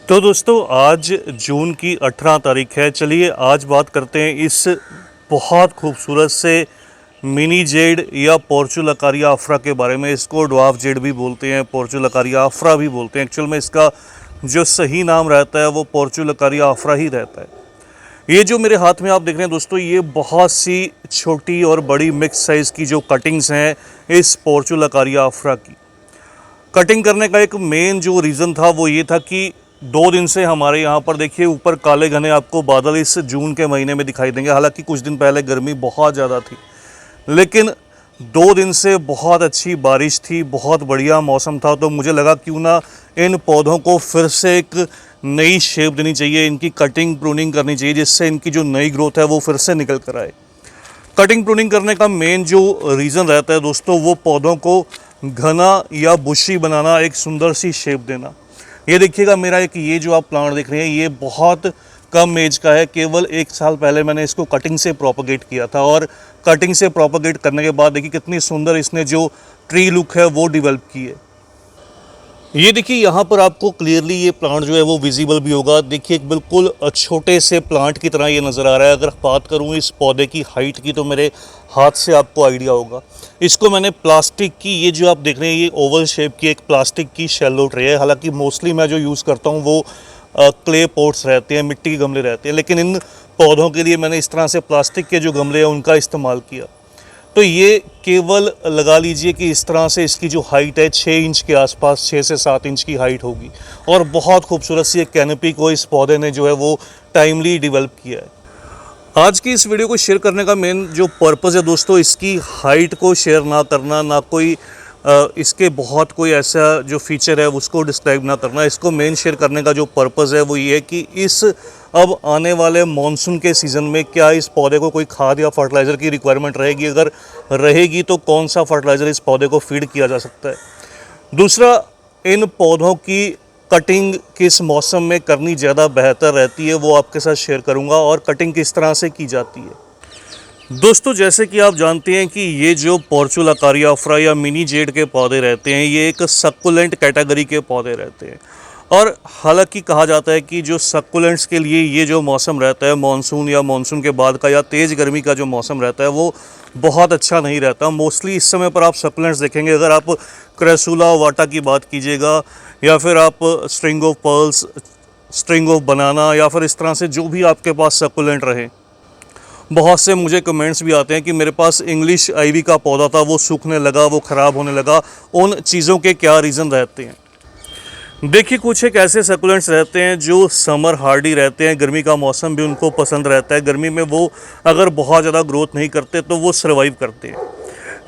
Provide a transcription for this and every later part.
तो दोस्तों आज जून की 18 तारीख है। चलिए आज बात करते हैं इस बहुत खूबसूरत से मिनी जेड या पोर्चुलकारिया अफ्रा के बारे में। इसको ड्वार्फ जेड भी बोलते हैं, पोर्चुलकारिया अफ्रा भी बोलते हैं। एक्चुअल में इसका जो सही नाम रहता है वो पोर्चुलकारिया अफ्रा ही रहता है। ये जो मेरे हाथ में आप देख रहे हैं दोस्तों, ये बहुत सी छोटी और बड़ी मिक्स साइज़ की जो कटिंग्स हैं इस पोर्चुलकारिया अफ्रा की। कटिंग करने का एक मेन जो रीज़न था वो ये था कि 2 दिन से हमारे यहाँ पर देखिए ऊपर काले घने आपको बादल इस जून के महीने में दिखाई देंगे। हालांकि कुछ दिन पहले गर्मी बहुत ज़्यादा थी, लेकिन 2 दिन से बहुत अच्छी बारिश थी, बहुत बढ़िया मौसम था। तो मुझे लगा क्यों ना इन पौधों को फिर से एक नई शेप देनी चाहिए, इनकी कटिंग प्रूनिंग करनी चाहिए, जिससे इनकी जो नई ग्रोथ है वो फिर से निकल कर आए। कटिंग प्रूनिंग करने का मेन जो रीज़न रहता है दोस्तों, वो पौधों को घना या बुशी बनाना, एक सुंदर सी शेप देना। ये देखिएगा मेरा एक ये जो आप प्लांट देख रहे हैं, ये बहुत कम एज का है। केवल 1 साल पहले मैंने इसको कटिंग से प्रोपोगेट किया था, और कटिंग से प्रोपोगेट करने के बाद देखिए कितनी सुंदर इसने जो ट्री लुक है वो डेवलप की है। ये देखिए यहाँ पर आपको क्लियरली ये प्लांट जो है वो विजिबल भी होगा। देखिए एक बिल्कुल छोटे से प्लांट की तरह ये नज़र आ रहा है। अगर बात करूँ इस पौधे की हाइट की, तो मेरे हाथ से आपको आइडिया होगा। इसको मैंने प्लास्टिक की, ये जो आप देख रहे हैं ये ओवल शेप की एक प्लास्टिक की शैलो ट्रे है। हालांकि मोस्टली मैं जो यूज़ करता हूँ वो क्ले पॉट्स रहते हैं, मिट्टी के गमले रहते हैं, लेकिन इन पौधों के लिए मैंने इस तरह से प्लास्टिक के जो गमले हैं उनका इस्तेमाल किया। तो ये केवल लगा लीजिए कि इस तरह से इसकी जो हाइट है 6 इंच के आसपास, 6 से 7 इंच की हाइट होगी, और बहुत खूबसूरत सी एक कैनोपी को इस पौधे ने जो है वो टाइमली डेवलप किया है। आज की इस वीडियो को शेयर करने का मेन जो पर्पज़ है दोस्तों, इसकी हाइट को शेयर ना करना, ना कोई इसके बहुत कोई ऐसा जो फीचर है उसको डिस्क्राइब ना करना। इसको मेन शेयर करने का जो पर्पज़ है वो ये है कि इस अब आने वाले मॉनसून के सीज़न में क्या इस पौधे को कोई खाद या फर्टिलाइज़र की रिक्वायरमेंट रहेगी, अगर रहेगी तो कौन सा फर्टिलाइज़र इस पौधे को फीड किया जा सकता है। दूसरा, इन पौधों की कटिंग किस मौसम में करनी ज़्यादा बेहतर रहती है वो आपके साथ शेयर करूँगा, और कटिंग किस तरह से की जाती है। दोस्तों जैसे कि आप जानते हैं कि ये जो पोर्चुलकारिया अफ्रा या मिनी जेड के पौधे रहते हैं, ये एक सक्कुलेंट कैटेगरी के पौधे रहते हैं। और हालांकि कहा जाता है कि जो सक्कुलेंट्स के लिए ये जो मौसम रहता है मानसून या मानसून के बाद का या तेज़ गर्मी का जो मौसम रहता है वो बहुत अच्छा नहीं रहता। मोस्टली इस समय पर आप सक्कुलेंट्स देखेंगे, अगर आप क्रेसुला वाटा की बात कीजिएगा, या फिर आप string of pearls, string of बनाना, या फिर इस तरह से जो भी आपके पास सक्कुलेंट रहे। बहुत से मुझे कमेंट्स भी आते हैं कि मेरे पास इंग्लिश आईवी का पौधा था, वो सूखने लगा, वो ख़राब होने लगा। उन चीज़ों के क्या रीज़न रहते हैं? देखिए कुछ एक ऐसे सकुलेंट्स रहते हैं जो समर हार्डी रहते हैं, गर्मी का मौसम भी उनको पसंद रहता है। गर्मी में वो अगर बहुत ज़्यादा ग्रोथ नहीं करते तो वो सर्वाइव करते हैं।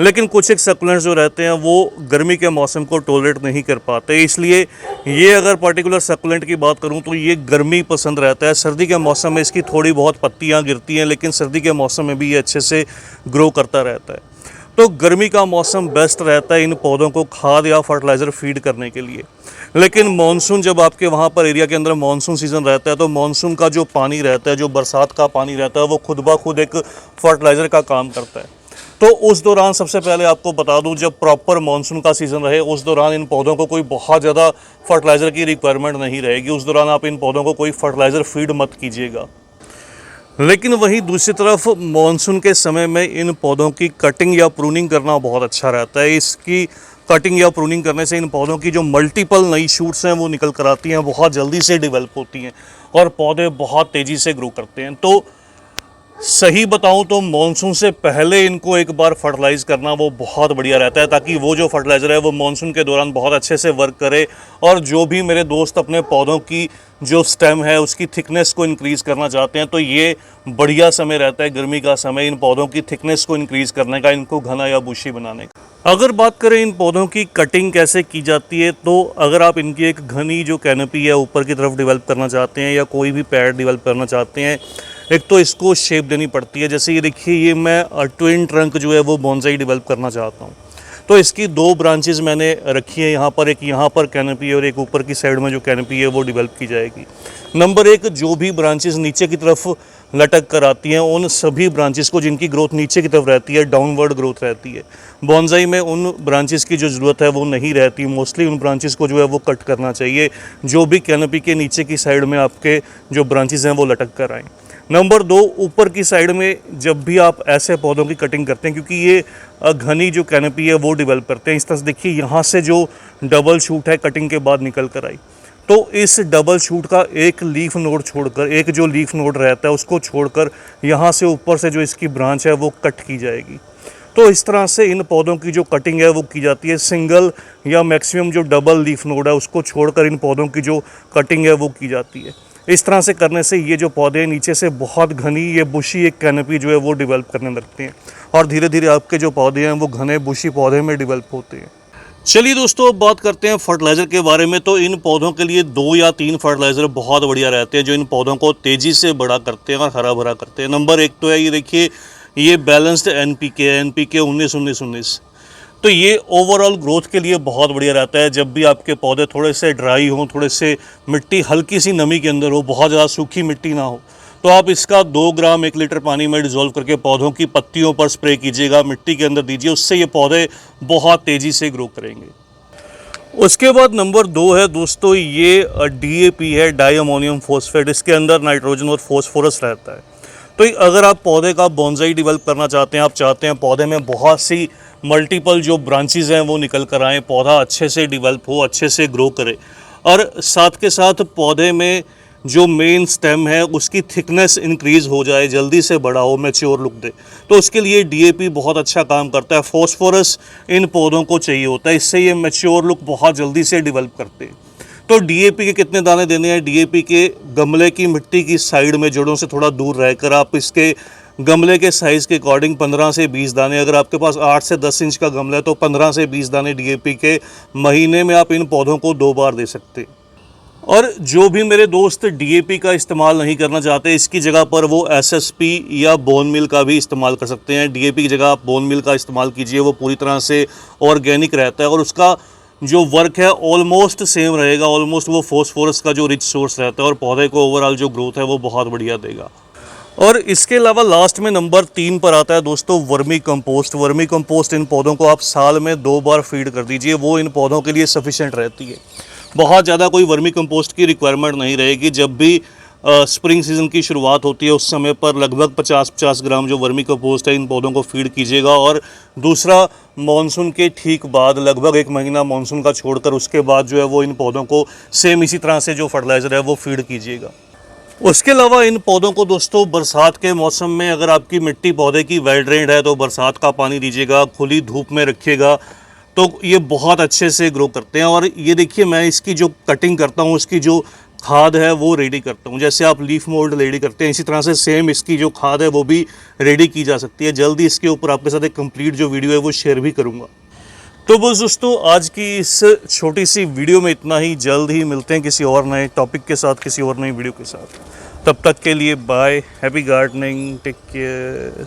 लेकिन कुछ एक सकुलेंट्स जो रहते हैं वो गर्मी के मौसम को टॉलरेट नहीं कर पाते, इसलिए ये अगर पर्टिकुलर सकुलेंट की बात करूं तो ये गर्मी पसंद रहता है। सर्दी के मौसम में इसकी थोड़ी बहुत पत्तियां गिरती हैं, लेकिन सर्दी के मौसम में भी ये अच्छे से ग्रो करता रहता है। तो गर्मी का मौसम बेस्ट रहता है इन पौधों को खाद या फर्टिलाइज़र फीड करने के लिए। लेकिन मॉनसून, जब आपके वहाँ पर एरिया के अंदर मॉनसून सीज़न रहता है, तो मॉनसून का जो पानी रहता है, जो बरसात का पानी रहता है, वो खुद ब खुद एक फर्टिलाइज़र का काम करता है। तो उस दौरान सबसे पहले आपको बता दूं, जब प्रॉपर मॉनसून का सीज़न रहे उस दौरान इन पौधों को कोई बहुत ज़्यादा फर्टिलाइज़र की रिक्वायरमेंट नहीं रहेगी। उस दौरान आप इन पौधों को कोई फर्टिलाइज़र फीड मत कीजिएगा। लेकिन वहीं दूसरी तरफ मॉनसून के समय में इन पौधों की कटिंग या प्रूनिंग करना बहुत अच्छा रहता है। इसकी कटिंग या प्रूनिंग करने से इन पौधों की जो मल्टीपल नई शूट्स हैं वो निकल कर आती हैं, बहुत जल्दी से डेवलप होती हैं, और पौधे बहुत तेज़ी से ग्रो करते हैं। तो सही बताऊं तो मॉनसून से पहले इनको एक बार फर्टिलाइज़ करना वो बहुत बढ़िया रहता है, ताकि वो जो फर्टिलाइज़र है वो मॉनसून के दौरान बहुत अच्छे से वर्क करे। और जो भी मेरे दोस्त अपने पौधों की जो स्टेम है उसकी थिकनेस को इंक्रीज़ करना चाहते हैं, तो ये बढ़िया समय रहता है गर्मी का समय इन पौधों की थिकनेस को इंक्रीज़ करने का, इनको घना या बुशी बनाने का। अगर बात करें इन पौधों की कटिंग कैसे की जाती है, तो अगर आप इनकी एक घनी जो कैनोपी है ऊपर की तरफ डेवलप करना चाहते हैं, या कोई भी पैड डेवलप करना चाहते हैं, एक तो इसको शेप देनी पड़ती है। जैसे ये देखिए, ये मैं ट्विन ट्रंक जो है वो बॉन्साई डेवलप करना चाहता हूँ। तो इसकी 2 ब्रांचेस मैंने रखी है यहाँ पर, एक यहाँ पर कैनोपी है और एक ऊपर की साइड में जो कैनोपी है वो डेवलप की जाएगी। नंबर 1, जो भी ब्रांचेस नीचे की तरफ लटक कर आती हैं उन सभी ब्रांचेस को, जिनकी ग्रोथ नीचे की तरफ रहती है, डाउनवर्ड ग्रोथ रहती है, बॉन्साई में उन ब्रांचेस की जो ज़रूरत है वो नहीं रहती। मोस्टली उन ब्रांचेस को जो है वो कट करना चाहिए, जो भी कैनोपी के नीचे की साइड में आपके जो ब्रांचेस हैं वो लटक कर आएँ। नंबर 2, ऊपर की साइड में जब भी आप ऐसे पौधों की कटिंग करते हैं, क्योंकि ये घनी जो कैनोपी है वो डेवलप करते हैं, इस तरह से देखिए यहाँ से जो डबल शूट है कटिंग के बाद निकल कर आई, तो इस डबल शूट का एक लीफ नोड छोड़कर, एक जो लीफ नोड रहता है उसको छोड़कर यहाँ से ऊपर से जो इसकी ब्रांच है वो कट की जाएगी। तो इस तरह से इन पौधों की जो कटिंग है वो की जाती है। सिंगल या मैक्सिमम जो डबल लीफ नोड है उसको छोड़कर इन पौधों की जो कटिंग है वो की जाती है। इस तरह से करने से ये जो पौधे नीचे से बहुत घनी ये बुशी एक कैनोपी जो है वो डेवलप करने लगते हैं और धीरे धीरे आपके जो पौधे हैं वो घने बुशी पौधे में डेवलप होते हैं। चलिए दोस्तों, अब बात करते हैं फर्टिलाइज़र के बारे में। तो इन पौधों के लिए 2 या 3 फर्टिलाइज़र बहुत बढ़िया रहते हैं जो इन पौधों को तेज़ी से बड़ा करते हैं और हरा भरा करते हैं। नंबर 1 तो है ये देखिए, ये बैलेंस्ड NPK 19-19-19। तो ये ओवरऑल ग्रोथ के लिए बहुत बढ़िया रहता है। जब भी आपके पौधे थोड़े से ड्राई हों, थोड़े से मिट्टी हल्की सी नमी के अंदर हो, बहुत ज़्यादा सूखी मिट्टी ना हो, तो आप इसका 2 ग्राम 1 लीटर पानी में डिज़ोल्व करके पौधों की पत्तियों पर स्प्रे कीजिएगा, मिट्टी के अंदर दीजिए, उससे ये पौधे बहुत तेज़ी से ग्रो करेंगे। उसके बाद नंबर 2 है दोस्तों, ये DAP है, डाई अमोनियम फॉस्फेट। इसके अंदर नाइट्रोजन और फॉस्फोरस रहता है। तो अगर आप पौधे का बॉन्साई डेवलप करना चाहते हैं, आप चाहते हैं पौधे में बहुत सी मल्टीपल जो ब्रांचेस हैं वो निकल कर आएँ, पौधा अच्छे से डेवलप हो, अच्छे से ग्रो करे, और साथ के साथ पौधे में जो मेन स्टेम है उसकी थिकनेस इंक्रीज़ हो जाए, जल्दी से बड़ा हो, मैच्योर लुक दे, तो उसके लिए DAP बहुत अच्छा काम करता है। फॉस्फोरस इन पौधों को चाहिए होता है, इससे ये मैच्योर लुक बहुत जल्दी से डेवलप करते हैं। तो DAP के कितने दाने देने हैं? DAP के गमले की मिट्टी की साइड में जड़ों से थोड़ा दूर रहकर आप इसके गमले के साइज़ के अकॉर्डिंग 15 से 20 दाने, अगर आपके पास 8 से 10 इंच का गमला है तो 15 से 20 दाने DAP के महीने में आप इन पौधों को 2 बार दे सकते हैं। और जो भी मेरे दोस्त DAP का इस्तेमाल नहीं करना चाहते, इसकी जगह पर वो SSP या बोन मिल का भी इस्तेमाल कर सकते हैं। DAP की जगह आप बोन मिल का इस्तेमाल कीजिए, वो पूरी तरह से ऑर्गेनिक रहता है और उसका जो वर्क है ऑलमोस्ट सेम रहेगा। ऑलमोस्ट वो फॉस्फोरस का जो रिच सोर्स रहता है और पौधे को ओवरऑल जो ग्रोथ है वो बहुत बढ़िया देगा। और इसके अलावा लास्ट में नंबर 3 पर आता है दोस्तों वर्मी कंपोस्ट। वर्मी कंपोस्ट इन पौधों को आप साल में 2 बार फीड कर दीजिए, वो इन पौधों के लिए सफिशिएंट रहती है। बहुत ज़्यादा कोई वर्मी कंपोस्ट की रिक्वायरमेंट नहीं रहेगी। जब भी स्प्रिंग सीज़न की शुरुआत होती है उस समय पर लगभग 50-50 ग्राम जो वर्मी कंपोस्ट है इन पौधों को फीड कीजिएगा, और दूसरा मानसून के ठीक बाद लगभग 1 महीना मानसून का छोड़कर उसके बाद जो है वो इन पौधों को सेम इसी तरह से जो फर्टिलाइज़र है वो फीड कीजिएगा। उसके अलावा इन पौधों को दोस्तों बरसात के मौसम में, अगर आपकी मिट्टी पौधे की वेल ड्रेन्ड है तो बरसात का पानी दीजिएगा, खुली धूप में रखिएगा, तो ये बहुत अच्छे से ग्रो करते हैं। और ये देखिए, मैं इसकी जो कटिंग करता हूँ, उसकी जो खाद है वो रेडी करता हूँ। जैसे आप लीफ मोल्ड रेडी करते हैं, इसी तरह से सेम इसकी जो खाद है वो भी रेडी की जा सकती है। जल्दी इसके ऊपर आपके साथ एक कंप्लीट जो वीडियो है वो शेयर भी करूँगा। तो बस दोस्तों, आज की इस छोटी सी वीडियो में इतना ही। जल्द ही मिलते हैं किसी और नए टॉपिक के साथ, किसी और नई वीडियो के साथ। तब तक के लिए bye, happy gardening, take care.